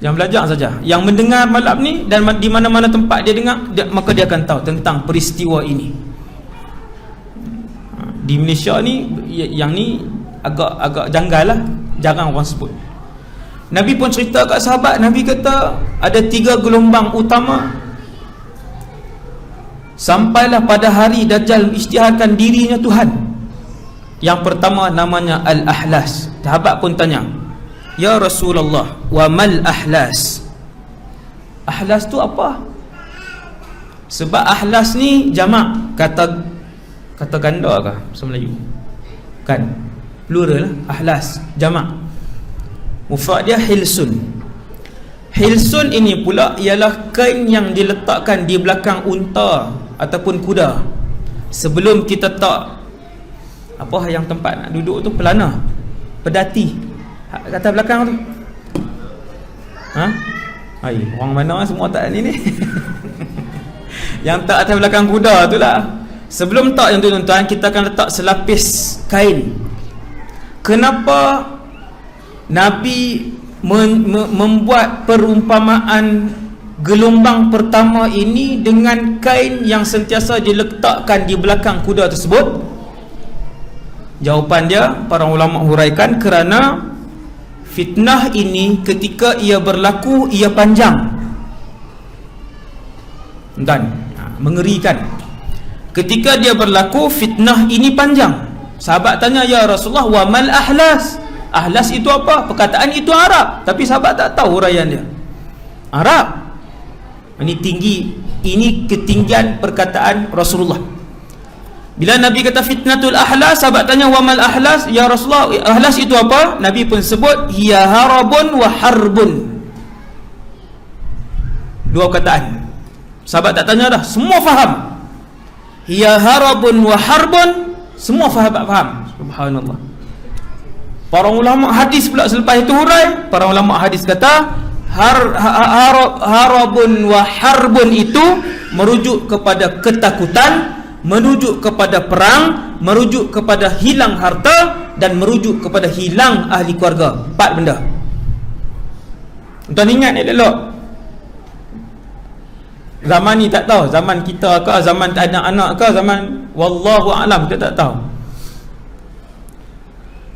Yang belajar saja, yang mendengar malam ni, dan di mana-mana tempat dia dengar, maka dia akan tahu tentang peristiwa ini. Di Malaysia ni, yang ni agak janggal lah, jarang orang sebut. Nabi pun cerita kat sahabat, Nabi kata ada 3 gelombang utama sampailah pada hari Dajjal isytiharkan dirinya Tuhan. Yang pertama namanya Al-Ahlas. Sahabat pun tanya, ya Rasulullah, wa mal ahlas? Ahlas tu apa? Sebab ahlas ni jamak, kata ganda ke bahasa Melayu? Kan? Plural lah, ahlas, jamak. Mufrad dia hilsun. Hilsun ini pula ialah kain yang diletakkan di belakang unta ataupun kuda sebelum kita tak apa yang tempat nak duduk tu, pelana, pedati kata belakang tu. Orang mana semua tak ni yang tak atas belakang kuda tu lah. Sebelum tak yang tu tuan-tuan, kita akan letak selapis kain. Kenapa Nabi membuat perumpamaan gelombang pertama ini dengan kain yang sentiasa diletakkan di belakang kuda tersebut? Jawapan dia, para ulama huraikan, kerana fitnah ini ketika ia berlaku, ia panjang dan mengerikan. Ketika dia berlaku, fitnah ini panjang. Sahabat tanya, ya Rasulullah, wa mal ahlas? Ahlas itu apa? Perkataan itu Arab, tapi sahabat tak tahu huraian dia. Arab ini tinggi Ini ketinggian perkataan Rasulullah. Bila Nabi kata fitnatul ahlas, sahabat tanya wamal ahlas, ya Rasulullah, ahlas itu apa? Nabi pun sebut hiya harabun wa harbun. Dua perkataan. Sahabat tak tanya dah, semua faham. Hiya harabun wa harbun, semua faham. Subhanallah. Para ulama hadis pula selepas itu hurai, para ulama hadis kata harabun wa harbun itu merujuk kepada ketakutan, merujuk kepada perang, merujuk kepada hilang harta, dan merujuk kepada hilang ahli keluarga. 4 benda. Tuan ingat ni elok. Zaman ni tak tahu, zaman kita ke, zaman tak ada anak ke, zaman wallahu a'lam, kita tak tahu.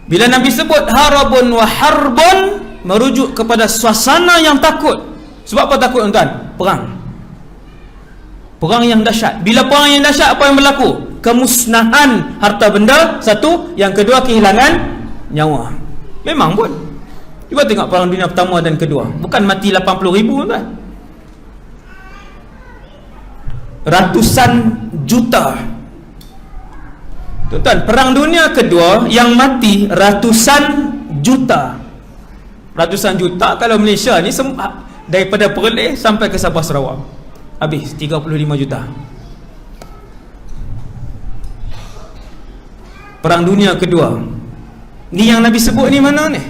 Bila Nabi sebut harabun wa harbun, merujuk kepada suasana yang takut. Sebab apa takut tuan? Perang yang dahsyat. Bila perang yang dahsyat, apa yang berlaku? Kemusnahan harta benda, satu. Yang kedua, kehilangan nyawa. Memang pun. Cuba tengok perang dunia pertama dan kedua. Bukan mati 80,000 tuan. Ratusan juta. Tuan, perang dunia kedua yang mati ratusan juta. Ratusan juta kalau Malaysia ni daripada Perlis sampai ke Sabah Sarawak. Habis 35 juta. Perang dunia kedua. Ni yang Nabi sebut ni mana ni?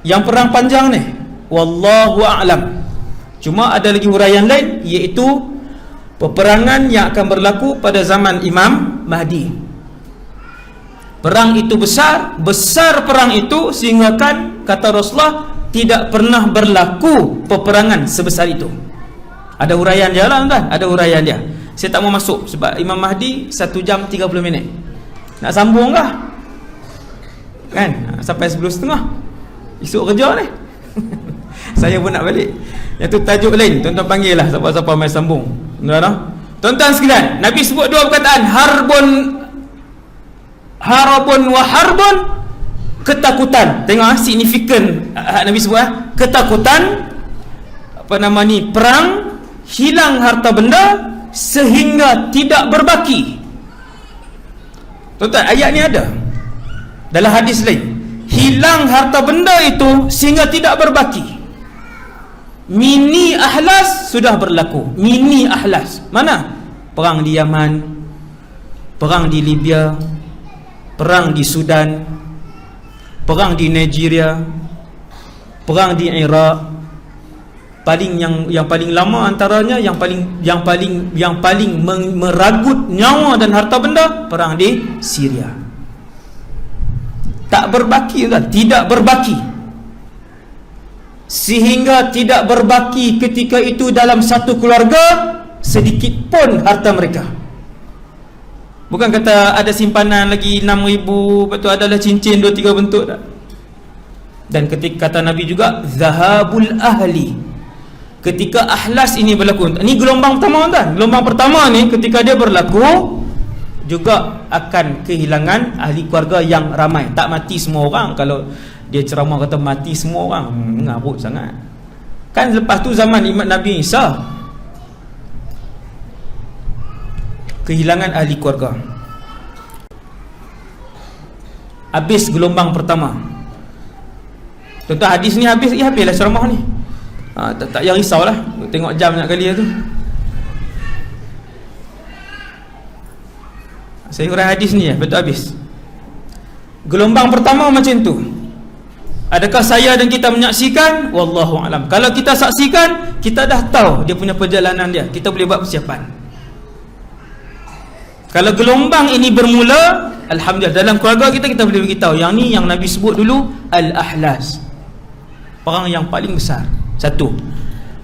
Yang perang panjang ni. Wallahu a'lam. Cuma ada lagi huraian lain, iaitu peperangan yang akan berlaku pada zaman Imam Mahdi. Perang itu besar perang itu sehingga kan kata Rasulullah tidak pernah berlaku peperangan sebesar itu. Ada huraian dia lah tuan, ada huraian dia. Saya tak mau masuk sebab Imam Mahdi 1 jam 30 minit. Nak sambung kah? Kan? Sampai 10.30. Esok kerja ni. Saya pun nak balik. Yang tu tajuk lain, tuan-tuan panggil lah siapa-siapa mai sambung. Tuan-tuan sekalian, Nabi sebut 2 perkataan, harabun wa harbun, ketakutan. Tengok signifikan Nabi sebut ketakutan, perang, hilang harta benda sehingga tidak berbaki. Tuan-tuan, ayat ni ada dalam hadis lain. Hilang harta benda itu sehingga tidak berbaki. Mini ahlas sudah berlaku. Mini ahlas mana? Perang di Yaman, perang di Libya, perang di Sudan, perang di Nigeria, perang di Iraq. Yang paling lama antaranya, yang paling meragut nyawa dan harta benda, perang di Syria. Tak berbaki kan? Tidak berbaki. Sehingga tidak berbaki ketika itu dalam satu keluarga sedikit pun harta mereka. Bukan kata ada simpanan lagi 6,000, lepas tu adalah cincin 2-3 bentuk tak? Dan ketika kata Nabi juga zahabul ahli, ketika ahlas ini berlaku. Ini gelombang pertama kan? Gelombang pertama ni ketika dia berlaku juga akan kehilangan ahli keluarga yang ramai. Tak mati semua orang. Kalau dia ceramah kata mati semua orang, ngarut sangat. Kan lepas tu zaman Imam Nabi Isa, kehilangan ahli keluarga. Habis gelombang pertama. Tuan-tuan, hadis ni habislah ceramah ni. Tak payah risaulah, tengok jam banyak kali tu. Saya uraian hadis ni betul habis. Gelombang pertama macam tu. Adakah saya dan kita menyaksikan? Wallahu alam. Kalau kita saksikan, kita dah tahu dia punya perjalanan dia. Kita boleh buat persiapan. Kalau gelombang ini bermula, alhamdulillah, dalam keluarga kita boleh beritahu yang ni yang Nabi sebut dulu al-ahlas. Perang yang paling besar. Satu.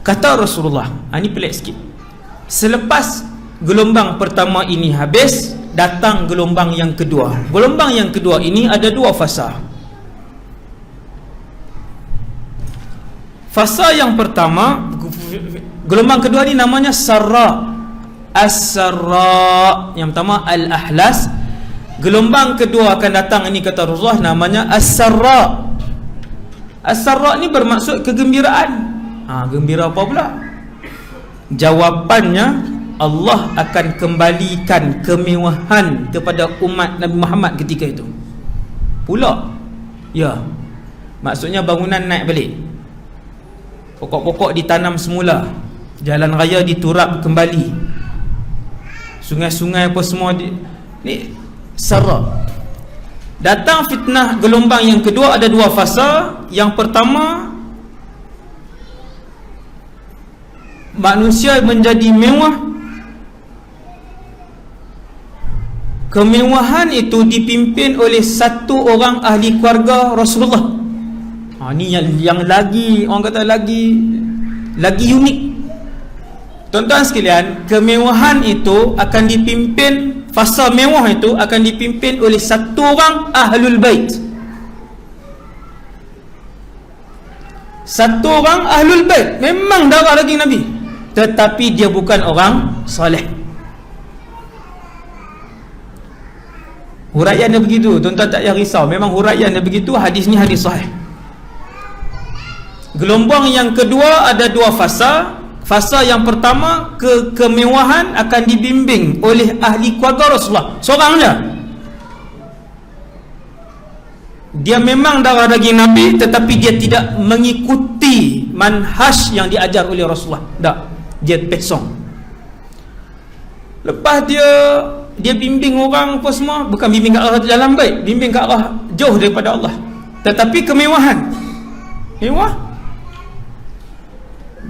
Kata Rasulullah, ini pelik sikit. Selepas gelombang pertama ini habis, datang gelombang yang kedua. Gelombang yang kedua ini ada 2 fasa. Fasa yang pertama, gelombang kedua ni namanya sarra. As-sarra. Yang pertama al-ahlas. Gelombang kedua akan datang, ini kata Rasulullah, namanya as-sarra. As-sarra ni bermaksud kegembiraan. Gembira apa pula? Jawapannya, Allah akan kembalikan kemewahan kepada umat Nabi Muhammad ketika itu pula. Ya, maksudnya bangunan naik balik, pokok-pokok ditanam semula, jalan raya diturap kembali, sungai-sungai apa semua ni sara. Datang fitnah gelombang yang kedua, ada dua fasa. Yang pertama, manusia menjadi mewah. Kemewahan itu dipimpin oleh satu orang ahli keluarga Rasulullah. Ni yang lagi, orang kata lagi unik. Tuan-tuan sekalian, kemewahan itu akan dipimpin, fasa mewah itu akan dipimpin oleh satu orang ahlul bait. Satu orang ahlul bait, memang darah daging Nabi, tetapi dia bukan orang soleh. Huraian dia begitu, tuan-tuan tak payah risau. Memang huraian dia begitu, hadis ni hadis sahih. Gelombang yang kedua ada dua fasa. Fasa yang pertama, kemewahan akan dibimbing oleh ahli keluarga Rasulullah, seorang dia memang darah daging Nabi, tetapi dia tidak mengikuti manhaj yang diajar oleh Rasulullah. Tak, dia pesong. Lepas dia bimbing orang apa semua, bukan bimbing ke arah jalan baik, bimbing ke arah jauh daripada Allah, tetapi kemewahan, mewah.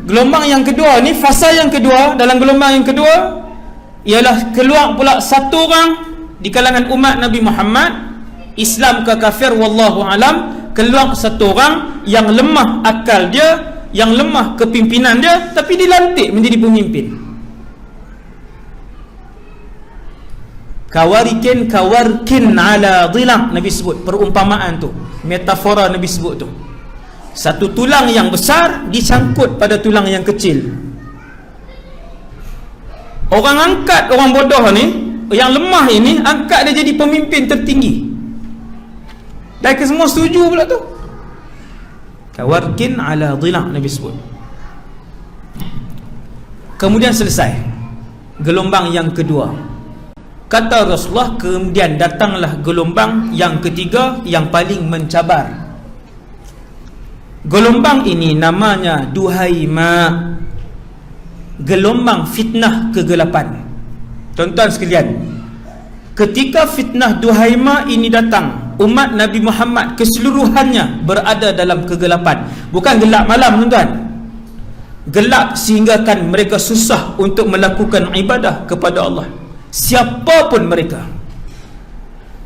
Gelombang yang kedua ni, fasa yang kedua, dalam gelombang yang kedua ialah keluar pula satu orang di kalangan umat Nabi Muhammad, Islam ke kafir wallahu alam, keluar satu orang yang lemah akal dia, yang lemah kepimpinan dia, tapi dilantik menjadi pemimpin. Kawarkin ala dhilang, Nabi sebut perumpamaan tu, metafora Nabi sebut tu. Satu tulang yang besar disangkut pada tulang yang kecil. Orang angkat orang bodoh ni, yang lemah ini, angkat dia jadi pemimpin tertinggi. Dan semua setuju pula tu. Kawarkin ala dhilang, Nabi sebut. Kemudian selesai gelombang yang kedua. Kata Rasulullah, kemudian datanglah gelombang yang ketiga yang paling mencabar. Gelombang ini namanya Duhaima, gelombang fitnah kegelapan. Tuan-tuan sekalian, ketika fitnah Duhaima ini datang, umat Nabi Muhammad keseluruhannya berada dalam kegelapan. Bukan gelap malam, tuan-tuan, gelap sehingga kan mereka susah untuk melakukan ibadah kepada Allah. Siapapun mereka,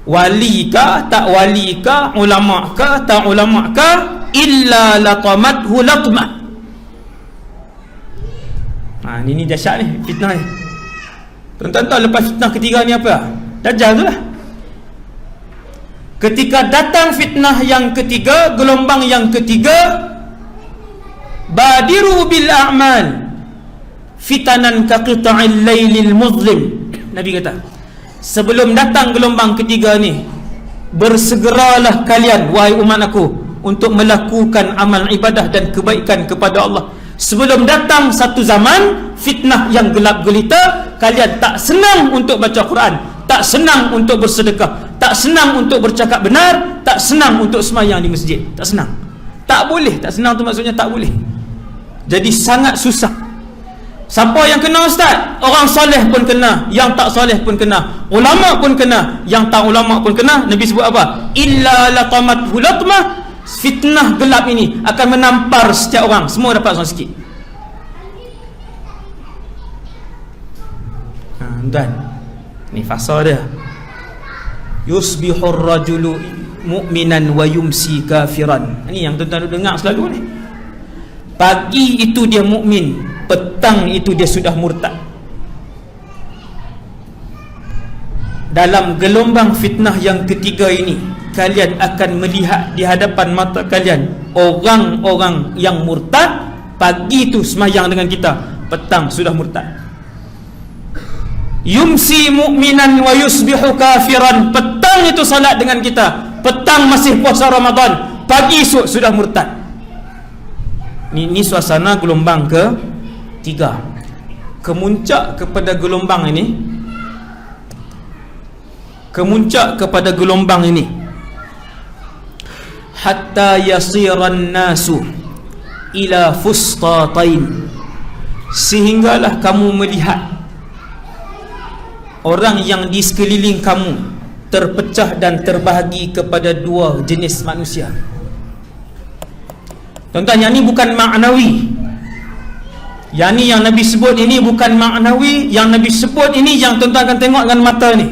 wali kah, tak wali kah, ulama kah, tak ulama kah, illa latamathu latmah. Ini dahsyat ni fitnah ni. Tuan-tuan tahu lepas fitnah ketiga ni apa? Dajjal tu lah. Ketika datang fitnah yang ketiga, gelombang yang ketiga, badiru bil a'mal fitanan ka qita'il lailil muzlim. Nabi kata, sebelum datang gelombang ketiga ni, bersegeralah kalian wahai umat aku untuk melakukan amal ibadah dan kebaikan kepada Allah. Sebelum datang satu zaman fitnah yang gelap gelita, kalian tak senang untuk baca Quran, tak senang untuk bersedekah, tak senang untuk bercakap benar, tak senang untuk sembahyang di masjid. Tak senang, tak boleh. Tak senang tu maksudnya tak boleh. Jadi sangat susah. Siapa yang kena, ustaz? Orang soleh pun kena, yang tak soleh pun kena, ulama pun kena, yang tak ulama pun kena. Nabi sebut apa? Illa latamathu latmah. Fitnah gelap ini akan menampar setiap orang, semua dapat seorang sikit. Dan ni fasa dia. Yusbihur rajulu mu'minan wa yumsi kafiran. Ini yang tuan-tuan dengar selalu ni. Pagi itu dia mukmin, petang itu dia sudah murtad. Dalam gelombang fitnah yang ketiga ini, kalian akan melihat di hadapan mata kalian orang-orang yang murtad. Pagi itu sembahyang dengan kita, petang sudah murtad. Yumsi mu'minan wa yusbihu kafiran. Petang itu salat dengan kita, petang masih puasa Ramadan, pagi esok sudah murtad. Ini suasana gelombang ke tiga. kemuncak kepada gelombang ini, hatta yasiran nasu ila fustatain, sehinggalah kamu melihat orang yang di sekeliling kamu terpecah dan terbahagi kepada dua jenis manusia. Tuan-tuan, yang ni bukan maknawi. Yang ni yang Nabi sebut ini bukan maknawi. Yang Nabi sebut ini yang tuan-tuan akan tengok dengan mata ni.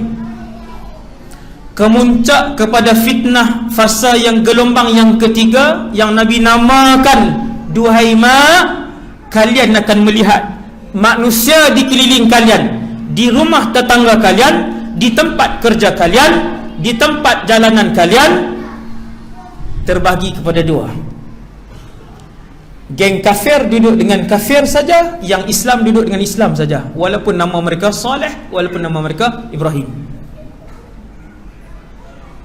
Kemuncak kepada fitnah fasa yang gelombang yang ketiga, yang Nabi namakan, duhai kalian akan melihat manusia di keliling kalian, di rumah tetangga kalian, di tempat kerja kalian, di tempat jalanan kalian, terbagi kepada dua. Geng kafir duduk dengan kafir saja, yang Islam duduk dengan Islam saja, walaupun nama mereka Saleh, walaupun nama mereka Ibrahim.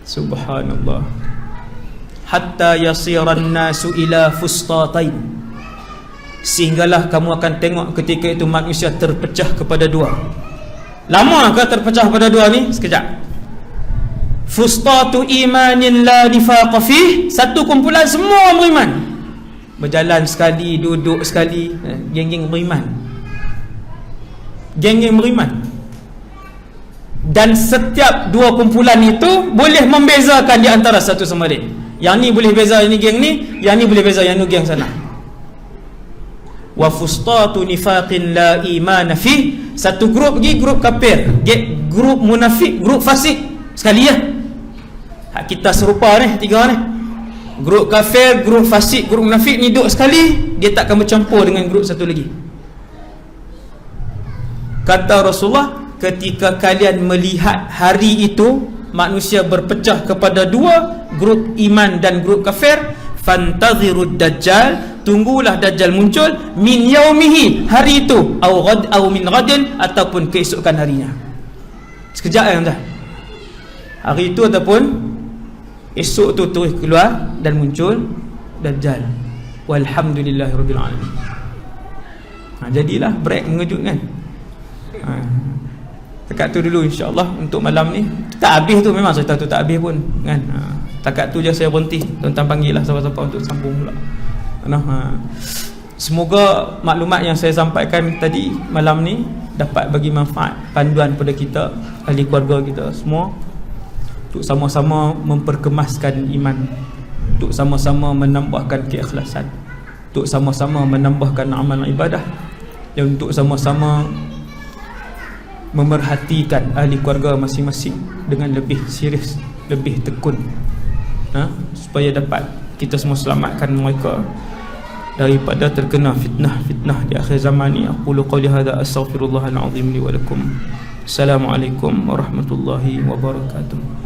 Subhanallah. Hatta yasiran nasu ila fustatain, sehinggalah kamu akan tengok ketika itu manusia terpecah kepada dua. Lama ke terpecah kepada dua ni? Sekejap. Fustatu imanin la nifaqa fih, satu kumpulan semua beriman, berjalan sekali, duduk sekali, geng-geng beriman, geng-geng beriman. Dan setiap dua kumpulan itu boleh membezakan di antara satu sama lain. Yang ni boleh beza ini geng ni, yang ni boleh beza yang ni geng sana. Wa fustatu nifaqin la imana fi, satu grup pergi grup kafir, grup munafik, grup fasik sekali ya. Hak kita serupa ni, tiga ni. Grup kafir, grup fasik, grup munafik ni duduk sekali, dia tak akan bercampur dengan grup satu lagi. Kata Rasulullah, ketika kalian melihat hari itu manusia berpecah kepada dua, grup iman dan grup kafir, fantazirud dajjal, tunggulah dajjal muncul, min yaumihi, hari itu, au min ghadin, ataupun keesokan harinya. Sekejap ya tuan. Hari itu ataupun esok tu terus keluar dan muncul dajjal. Walhamdulillahirabbil alamin. Jadilah break mengejutkan. Dekat tu dulu insya-Allah untuk malam ni. Tak habis tu, memang cerita tu tak habis pun kan. Takat tu je saya berhenti. Tuan-tuan panggil lah siapa-siapa untuk sambung pula. Semoga maklumat yang saya sampaikan tadi malam ni dapat bagi manfaat, panduan pada kita, ahli keluarga kita semua, untuk sama-sama memperkemaskan iman, untuk sama-sama menambahkan keikhlasan, untuk sama-sama menambahkan amalan ibadah, dan untuk sama-sama memerhatikan ahli keluarga masing-masing dengan lebih serius, lebih tekun, supaya dapat kita semua selamatkan mereka daripada terkena fitnah di akhir zaman ni. Aqulu qawli hadza astaghfirullahal azim li wa lakum. Assalamualaikum warahmatullahi wabarakatuh.